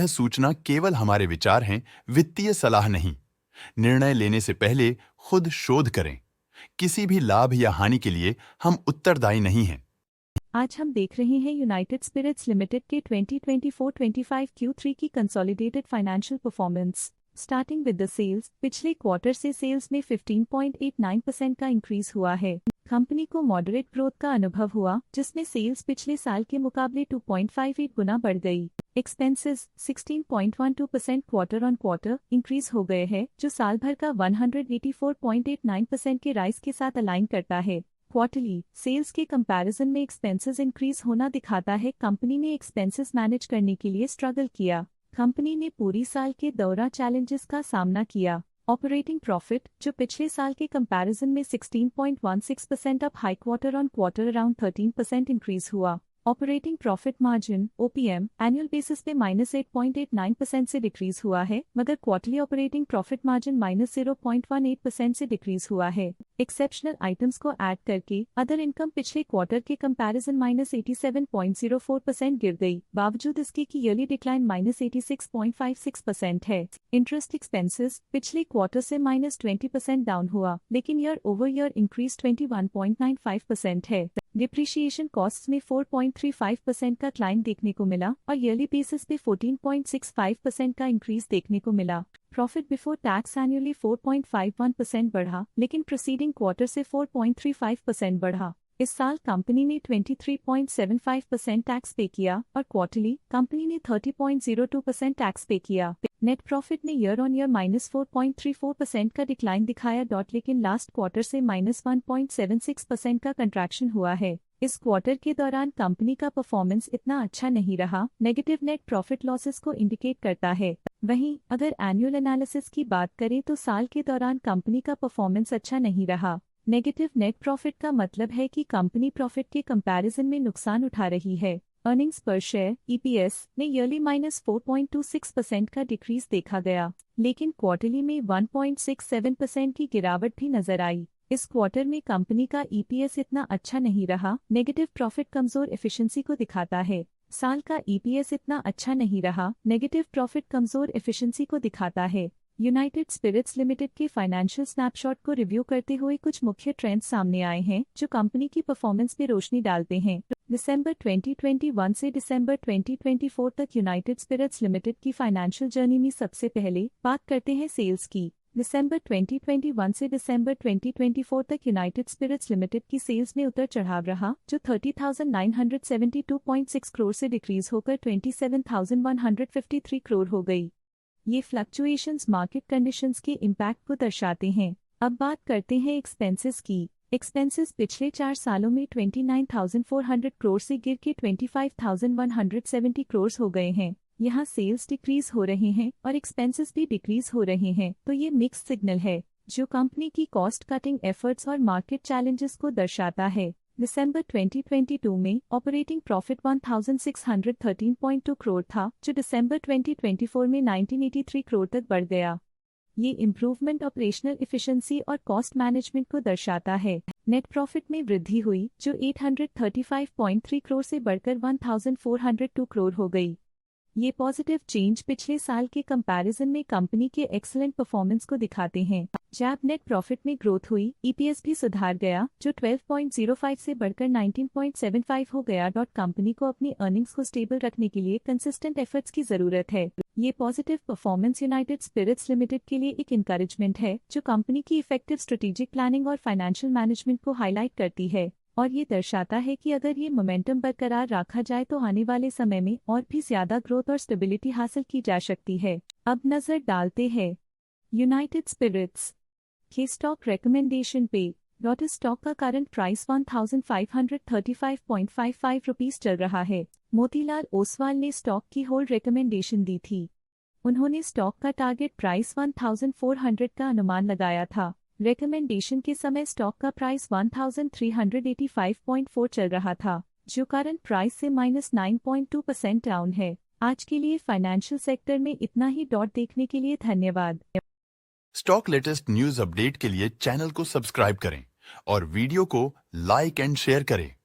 सूचना केवल हमारे विचार हैं, वित्तीय सलाह नहीं। निर्णय लेने से पहले खुद शोध करें। किसी भी लाभ या हानि के लिए हम उत्तरदायी नहीं हैं। आज हम देख रहे हैं यूनाइटेड स्पिरिट्स लिमिटेड के 2024-25 Q3 की consolidated financial performance. Starting with the sales, पिछले क्वार्टर से सेल्स में 15.89% का इंक्रीज हुआ है। कंपनी को मॉडरेट ग्रोथ का अनुभव हुआ, जिसमें सेल्स पिछले साल के मुकाबले 2.58 गुना बढ़ गई। Expenses 16.12% quarter on quarter increase हो गए हैं, जो साल भर का 184.89% के राइज के साथ अलाइन करता है। क्वार्टरली सेल्स के कंपैरिजन में एक्सपेंसेस इंक्रीज होना दिखाता है कंपनी ने एक्सपेंसेस मैनेज करने के लिए स्ट्रगल किया। कंपनी ने पूरी साल के दौरान चैलेंजेस का सामना किया। ऑपरेटिंग प्रॉफिट, जो पिछले साल के कंपैरिजन में 16.16% up high quarter on quarter around 13% increase हुआ। Operating profit margin OPM annual basis पे -8.89% से डिक्रीज हुआ है, मगर क्वार्टरली ऑपरेटिंग प्रॉफिट मार्जिन -0.18% से डिक्रीज हुआ है। एक्सेप्शनल आइटम्स को ऐड करके अदर इनकम पिछले क्वार्टर के कंपैरिजन -87.04% गिर गई, बावजूद इसके कि ईयरली डिक्लाइन -86.56% है। इंटरेस्ट एक्सपेंसेस पिछले क्वार्टर से -20% डाउन हुआ, लेकिन ईयर ओवर ईयर इंक्रीज 21.95% है। डिप्रिशिएशन कॉस्ट्स में 4.35% का क्लाइम देखने को मिला और ईयरली बेसिस पे 14.65% का इंक्रीज देखने को मिला। प्रॉफिट बिफोर टैक्स एनुअली 4.51% बढ़ा, लेकिन प्रीसीडिंग क्वार्टर से 4.35% बढ़ा। इस साल कंपनी ने 23.75% टैक्स पे किया और क्वार्टरली कंपनी ने 30.02% टैक्स पे किया। नेट प्रॉफिट ने ईयर ऑन ईयर -4.34% का डिक्लाइन दिखाया, लेकिन लास्ट क्वार्टर से -1.76% का कंट्रैक्शन हुआ है। इस क्वार्टर के दौरान कंपनी का परफॉर्मेंस इतना अच्छा नहीं रहा, नेगेटिव नेट प्रॉफिट लॉसेस को इंडिकेट करता है। वहीं अगर एनुअल एनालिसिस की बात करें तो साल के दौरान कंपनी का परफॉर्मेंस अच्छा नहीं रहा। नेगेटिव नेट प्रॉफिट का मतलब है कि कंपनी प्रॉफिट के कंपैरिजन में नुकसान उठा रही है। अर्निंग्स पर शेयर EPS ने ईयरली -4.26% का डिक्रीज देखा गया, लेकिन क्वार्टरली में 1.67% की गिरावट भी नजर आई। इस क्वार्टर में कंपनी का EPS इतना अच्छा नहीं रहा। नेगेटिव प्रॉफिट कमजोर एफिशिएंसी को दिखाता है। साल का EPS इतना अच्छा नहीं रहा। नेगेटिव प्रॉफिट कमजोर एफिशिएंसी को दिखाता है। यूनाइटेड स्पिरिट्स लिमिटेड के फाइनेंशियल स्नैपशॉट को रिव्यू करते हुए कुछ मुख्य ट्रेंड्स सामने आए हैं, जो कंपनी की परफॉर्मेंस पे रोशनी डालते हैं। दिसंबर 2021 से दिसंबर 2024 तक यूनाइटेड स्पिरिट्स लिमिटेड की फाइनेंशियल जर्नी में सबसे पहले बात करते हैं सेल्स की। दिसंबर 2021 से दिसंबर 2024 तक यूनाइटेड स्पिरिट्स लिमिटेड की सेल्स में उतर चढ़ाव रहा, जो 30,972.6 करोड़ से डिक्रीज होकर 27,153 करोड़ हो गई। ये फ्लक्चुएशंस मार्केट कंडीशंस के इम्पैक्ट को दर्शाते हैं। अब बात करते हैं एक्सपेंसेस की। एक्सपेंसेस पिछले 4 सालों में 29,400 करोड़ से गिर के 25,170 करोड़ हो गए हैं। यहाँ सेल्स डिक्रीज हो रहे हैं और एक्सपेंसेस भी डिक्रीज हो रहे हैं, तो ये मिक्स सिग्नल है, जो कंपनी की कॉस्ट कटिंग एफर्ट्स और मार्केट चैलेंजेस को दर्शाता है। दिसंबर 2022 में ऑपरेटिंग प्रॉफिट 1,613.2 करोड़ था, जो दिसंबर 2024 में 1,983 करोड़ तक बढ़ गया। ये इम्प्रूवमेंट ऑपरेशनल एफिशिएंसी और कॉस्ट मैनेजमेंट को दर्शाता है। नेट प्रॉफिट में वृद्धि हुई, जो 835.3 करोड़ से बढ़कर 1,402 करोड़ हो गई। ये पॉजिटिव चेंज पिछले साल के कंपैरिजन में कंपनी के एक्सीलेंट परफॉर्मेंस को दिखाते हैं। जब नेट प्रॉफिट में ग्रोथ हुई, EPS भी सुधार गया, जो 12.05 से बढ़कर 19.75 हो गया। कंपनी को अपनी अर्निंग्स को स्टेबल रखने के लिए कंसिस्टेंट एफर्ट्स की जरूरत है। ये positive performance United Spirits Limited के लिए एक इंकरेजमेंट है, जो कंपनी की इफेक्टिव स्ट्रेटेजिक प्लानिंग और फाइनेंशियल मैनेजमेंट को हाईलाइट करती है, और ये दर्शाता है कि अगर ये मोमेंटम बरकरार रखा जाए तो आने वाले समय में और भी ज्यादा ग्रोथ और स्टेबिलिटी हासिल की जा सकती है। अब नजर डालते हैं यूनाइटेड स्पिरिट्स के स्टॉक रिकमेंडेशन पे। स्टॉक का करंट प्राइस 1,535.55 रुपीस चल रहा है। मोतीलाल ओसवाल ने स्टॉक की होल्ड रिकमेंडेशन दी थी। उन्होंने स्टॉक का टारगेट प्राइस 1,400 का अनुमान लगाया था। रिकमेंडेशन के समय स्टॉक का प्राइस 1,385.4 चल रहा था, जो करंट प्राइस से -9.2% डाउन है। आज के लिए फाइनेंशियल सेक्टर में इतना ही। देखने के लिए धन्यवाद। स्टॉक लेटेस्ट न्यूज अपडेट के लिए चैनल को सब्सक्राइब करें और वीडियो को लाइक एंड शेयर करें।